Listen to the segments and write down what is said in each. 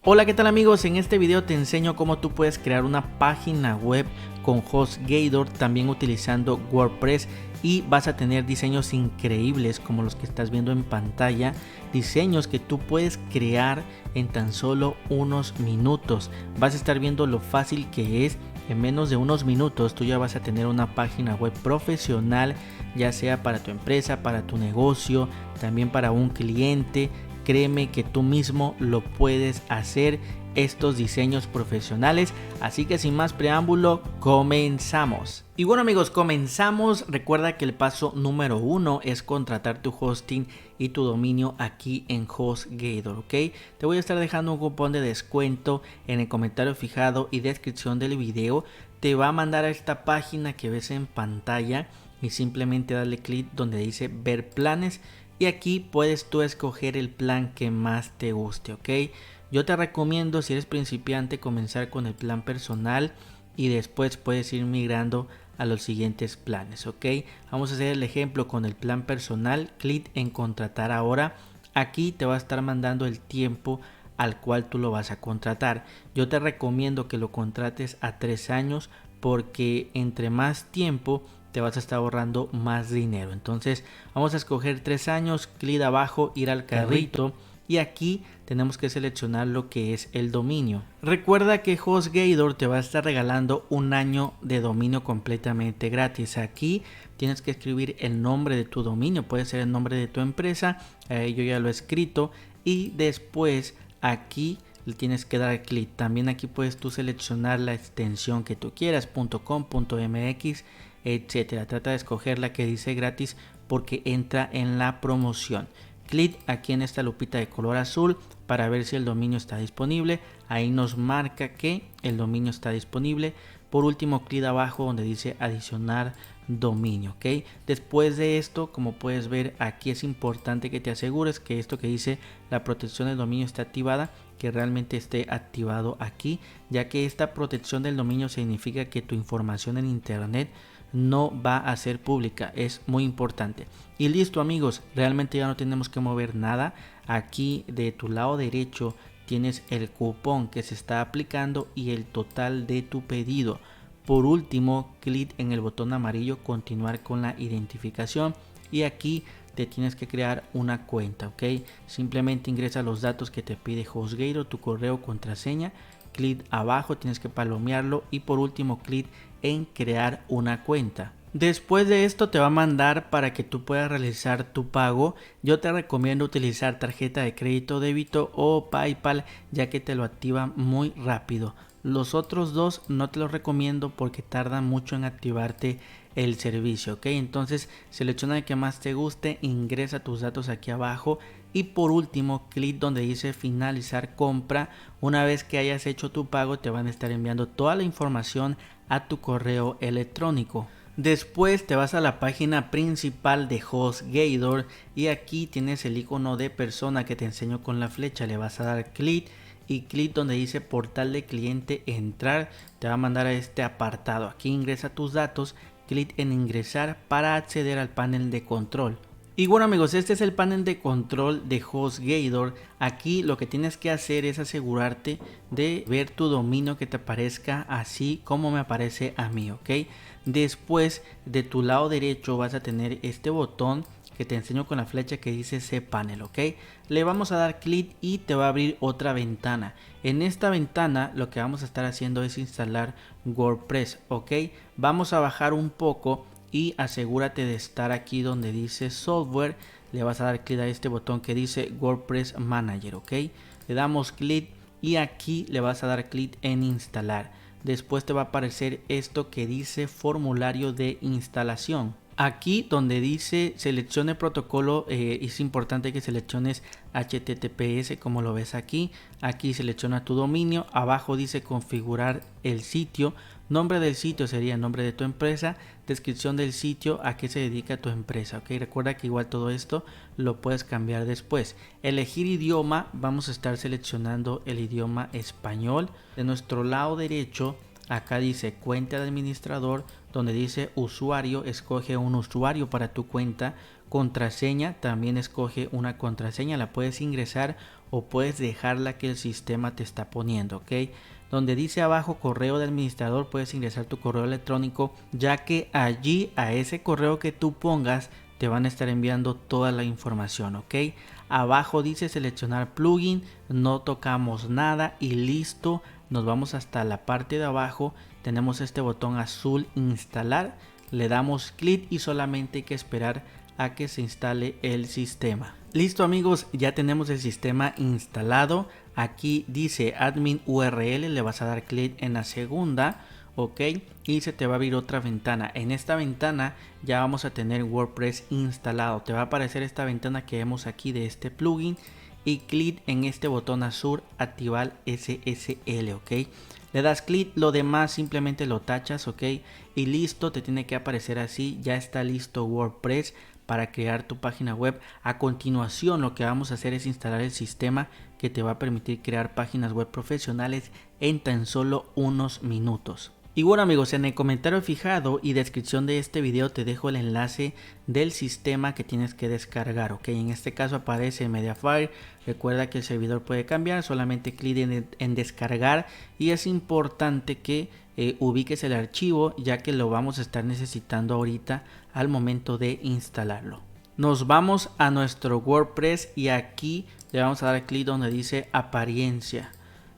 Hola, ¿qué tal amigos? En este video te enseño cómo tú puedes crear una página web con HostGator, también utilizando WordPress, y vas a tener diseños increíbles como los que estás viendo en pantalla, diseños que tú puedes crear en tan solo unos minutos. Vas a estar viendo lo fácil que es. En menos de unos minutos tú ya vas a tener una página web profesional, ya sea para tu empresa, para tu negocio, también para un cliente. Créeme que tú mismo lo puedes hacer, estos diseños profesionales. Así que sin más preámbulo, comenzamos. Y bueno amigos, comenzamos. Recuerda que el paso número 1 es contratar tu hosting y tu dominio aquí en HostGator, ¿ok? Te voy a estar dejando un cupón de descuento en el comentario fijado y descripción del video. Te va a mandar a esta página que ves en pantalla y simplemente darle clic donde dice ver planes. Y aquí puedes tú escoger el plan que más te guste, ¿ok? Yo te recomiendo, si eres principiante, comenzar con el plan personal y después puedes ir migrando a los siguientes planes, ¿ok? Vamos a hacer el ejemplo con el plan personal. Clic en contratar ahora. Aquí te va a estar mandando el tiempo al cual tú lo vas a contratar. Yo te recomiendo que lo contrates a 3 años porque entre más tiempo te vas a estar ahorrando más dinero. Entonces vamos a escoger 3 años, clic abajo, ir al carrito y aquí tenemos que seleccionar lo que es el dominio. Recuerda que HostGator te va a estar regalando un año de dominio completamente gratis. Aquí tienes que escribir el nombre de tu dominio, puede ser el nombre de tu empresa, yo ya lo he escrito, y después aquí le tienes que dar clic. También aquí puedes tú seleccionar la extensión que tú quieras, .com, .mx, etcétera. Trata de escoger la que dice gratis porque entra en la promoción. Clic aquí en esta lupita de color azul para ver si el dominio está disponible. Ahí nos marca que el dominio está disponible. Por último, clic abajo donde dice adicionar dominio, ¿ok? Después de esto, como puedes ver, aquí es importante que te asegures que esto que dice la protección del dominio está activada, que realmente esté activado aquí, ya que esta protección del dominio significa que tu información en internet no va a ser pública. Es muy importante. Y listo amigos, realmente ya no tenemos que mover nada. Aquí de tu lado derecho tienes el cupón que se está aplicando y el total de tu pedido. Por último, clic en el botón amarillo continuar con la identificación y aquí te tienes que crear una cuenta, ¿ok? Simplemente ingresa los datos que te pide HostGator, tu correo, contraseña. Clic abajo, tienes que palomearlo y por último clic en crear una cuenta. Después de esto te va a mandar para que tú puedas realizar tu pago. Yo te recomiendo utilizar tarjeta de crédito, débito o PayPal, ya que te lo activa muy rápido. Los otros dos no te los recomiendo porque tardan mucho en activarte el servicio, ¿ok? Entonces selecciona el que más te guste, ingresa tus datos aquí abajo y por último clic donde dice finalizar compra. Una vez que hayas hecho tu pago te van a estar enviando toda la información a tu correo electrónico. Después te vas a la página principal de HostGator y aquí tienes el icono de persona que te enseño con la flecha. Le vas a dar clic y clic donde dice portal de cliente, entrar. Te va a mandar a este apartado. Aquí ingresa tus datos, clic en ingresar para acceder al panel de control. Y bueno amigos, este es el panel de control de HostGator. Aquí lo que tienes que hacer es asegurarte de ver tu dominio que te aparezca así como me aparece a mí, ¿ok? Después de tu lado derecho vas a tener este botón que te enseño con la flecha que dice cPanel, ¿ok? Le vamos a dar clic y te va a abrir otra ventana. En esta ventana lo que vamos a estar haciendo es instalar WordPress, ¿ok? Vamos a bajar un poco y asegúrate de estar aquí donde dice software. Le vas a dar clic a este botón que dice WordPress Manager, ¿ok? Le damos clic y aquí le vas a dar clic en instalar. Después te va a aparecer esto que dice formulario de instalación. Aquí donde dice seleccione protocolo, es importante que selecciones HTTPS como lo ves aquí. Aquí selecciona tu dominio, abajo dice configurar el sitio. Nombre del sitio sería el nombre de tu empresa, descripción del sitio, a qué se dedica tu empresa, ok. Recuerda que igual todo esto lo puedes cambiar después. Elegir idioma, vamos a estar seleccionando el idioma español. De nuestro lado derecho acá dice cuenta de administrador, donde dice usuario, escoge un usuario para tu cuenta. Contraseña, también escoge una contraseña, la puedes ingresar o puedes dejarla que el sistema te está poniendo, ¿ok? Donde dice abajo correo de administrador, puedes ingresar tu correo electrónico, ya que allí a ese correo que tú pongas te van a estar enviando toda la información, ¿ok? Abajo dice seleccionar plugin, no tocamos nada y listo. Nos vamos hasta la parte de abajo, tenemos este botón azul instalar, le damos clic y solamente hay que esperar a que se instale el sistema. Listo amigos, ya tenemos el sistema instalado. Aquí dice admin URL, le vas a dar clic en la segunda, ok, y se te va a abrir otra ventana. En esta ventana ya vamos a tener WordPress instalado. Te va a aparecer esta ventana que vemos aquí de este plugin y clic en este botón azul activar SSL, ok. Le das clic, lo demás simplemente lo tachas, ok, y listo, te tiene que aparecer así. Ya está listo WordPress para crear tu página web. A continuación lo que vamos a hacer es instalar el sistema que te va a permitir crear páginas web profesionales en tan solo unos minutos. Y bueno amigos, en el comentario fijado y descripción de este video te dejo el enlace del sistema que tienes que descargar, ok. En este caso aparece Mediafire. Recuerda que el servidor puede cambiar, solamente clic en descargar y es importante que ubiques el archivo, ya que lo vamos a estar necesitando ahorita al momento de instalarlo. Nos vamos a nuestro WordPress y aquí le vamos a dar clic donde dice apariencia.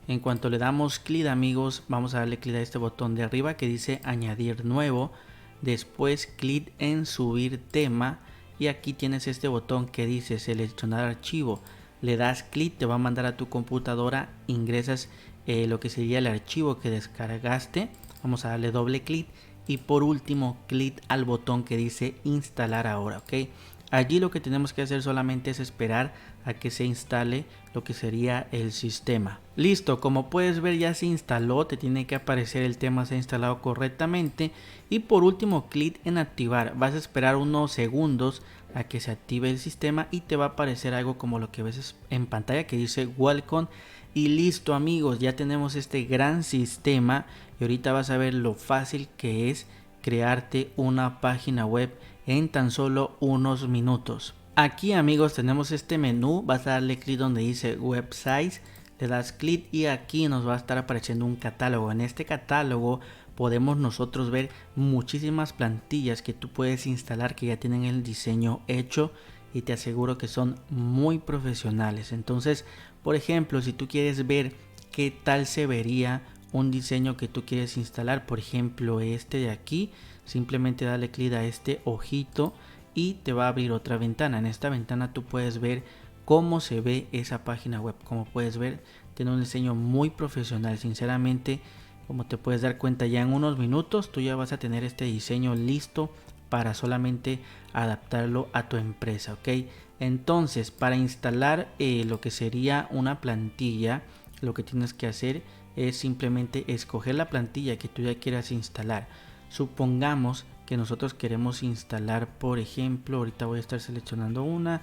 En cuanto le damos clic amigos, vamos a darle clic a este botón de arriba que dice añadir nuevo. Después clic en subir tema y aquí tienes este botón que dice seleccionar archivo. Le das clic, te va a mandar a tu computadora, ingresas lo que sería el archivo que descargaste. Vamos a darle doble clic y por último clic al botón que dice instalar ahora, ok. Allí lo que tenemos que hacer solamente es esperar a que se instale lo que sería el sistema. Listo, como puedes ver ya se instaló, te tiene que aparecer el tema se ha instalado correctamente y por último clic en activar. Vas a esperar unos segundos a que se active el sistema y te va a aparecer algo como lo que ves en pantalla que dice welcome. Y listo amigos, ya tenemos este gran sistema y ahorita vas a ver lo fácil que es crearte una página web en tan solo unos minutos. Aquí amigos tenemos este menú, vas a darle clic donde dice websites, le das clic y aquí nos va a estar apareciendo un catálogo. En este catálogo podemos nosotros ver muchísimas plantillas que tú puedes instalar que ya tienen el diseño hecho y te aseguro que son muy profesionales. Entonces, por ejemplo, si tú quieres ver qué tal se vería un diseño que tú quieres instalar, por ejemplo este de aquí, simplemente dale clic a este ojito y te va a abrir otra ventana. En esta ventana tú puedes ver cómo se ve esa página web. Como puedes ver, tiene un diseño muy profesional. Sinceramente, como te puedes dar cuenta, ya en unos minutos tú ya vas a tener este diseño listo para solamente adaptarlo a tu empresa, ok. Entonces, para instalar lo que sería una plantilla, lo que tienes que hacer es simplemente escoger la plantilla que tú ya quieras instalar. Supongamos que nosotros queremos instalar, por ejemplo, ahorita voy a estar seleccionando una.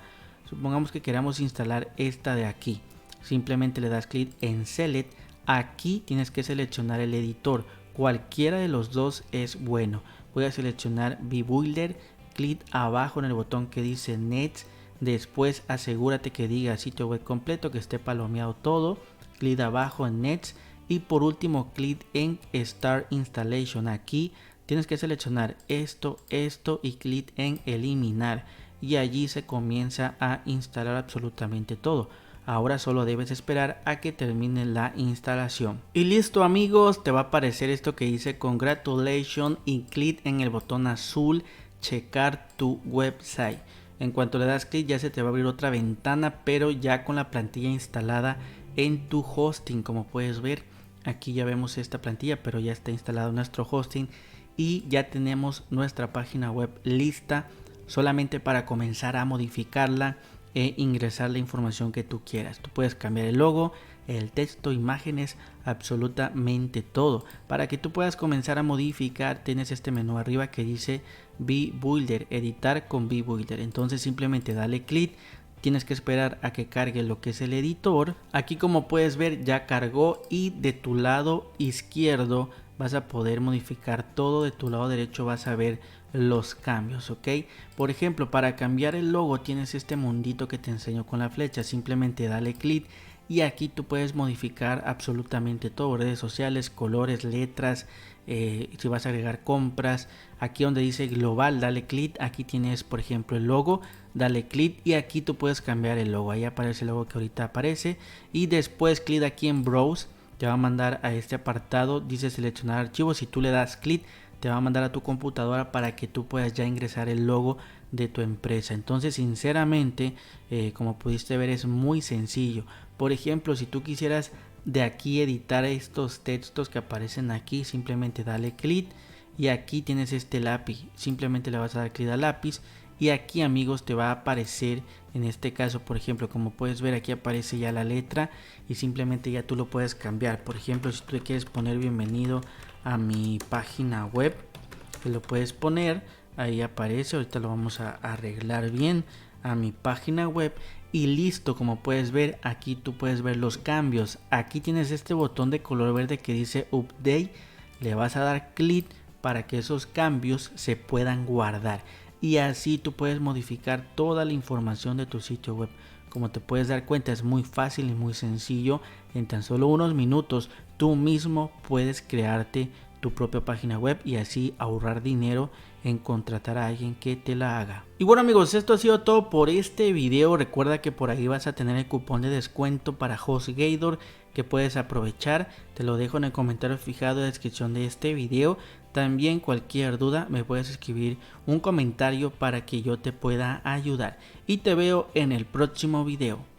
Supongamos que queramos instalar esta de aquí. Simplemente le das clic en Select. Aquí tienes que seleccionar el editor. Cualquiera de los dos es bueno. Voy a seleccionar vBuilder. Clic abajo en el botón que dice Next. Después asegúrate que diga sitio web completo, que esté palomeado todo. Clic abajo en Next. Y por último clic en Start Installation. Aquí tienes que seleccionar esto y clic en eliminar. Y allí se comienza a instalar absolutamente todo. Ahora solo debes esperar a que termine la instalación. Y listo amigos, te va a aparecer esto que dice Congratulations y clic en el botón azul checar tu website. En cuanto le das clic ya se te va a abrir otra ventana, pero ya con la plantilla instalada en tu hosting. Como puedes ver, aquí ya vemos esta plantilla, pero ya está instalado nuestro hosting y ya tenemos nuestra página web lista solamente para comenzar a modificarla e ingresar la información que tú quieras. Tú puedes cambiar el logo, el texto, imágenes, absolutamente todo. Para que tú puedas comenzar a modificar, tienes este menú arriba que dice vBuilder, editar con vBuilder. Entonces simplemente dale clic. Tienes que esperar a que cargue lo que es el editor. Aquí como puedes ver ya cargó y de tu lado izquierdo vas a poder modificar todo. De tu lado derecho vas a ver los cambios, ok. Por ejemplo, para cambiar el logo tienes este mundito que te enseño con la flecha, simplemente dale clic y aquí tú puedes modificar absolutamente todo, redes sociales, colores, letras, si vas a agregar compras. Aquí donde dice global dale clic, aquí tienes por ejemplo el logo, dale clic y aquí tú puedes cambiar el logo, ahí aparece el logo que ahorita aparece y después clic aquí en browse, te va a mandar a este apartado, dice seleccionar archivos, si tú le das clic te va a mandar a tu computadora para que tú puedas ya ingresar el logo de tu empresa. Entonces sinceramente como pudiste ver es muy sencillo. Por ejemplo, si tú quisieras de aquí editar estos textos que aparecen aquí, simplemente dale clic y aquí tienes este lápiz, simplemente le vas a dar clic al lápiz y aquí amigos te va a aparecer, en este caso por ejemplo como puedes ver aquí aparece ya la letra y simplemente ya tú lo puedes cambiar. Por ejemplo, si tú quieres poner bienvenido a mi página web, que lo puedes poner, ahí aparece, ahorita lo vamos a arreglar bien, a mi página web y listo. Como puedes ver aquí tú puedes ver los cambios, aquí tienes este botón de color verde que dice update, le vas a dar clic para que esos cambios se puedan guardar y así tú puedes modificar toda la información de tu sitio web. Como te puedes dar cuenta es muy fácil y muy sencillo, en tan solo unos minutos tú mismo puedes crearte tu propia página web y así ahorrar dinero en contratar a alguien que te la haga. Y bueno amigos, esto ha sido todo por este video. Recuerda que por ahí vas a tener el cupón de descuento para HostGator que puedes aprovechar. Te lo dejo en el comentario fijado en la descripción de este video. También cualquier duda me puedes escribir un comentario para que yo te pueda ayudar. Y te veo en el próximo video.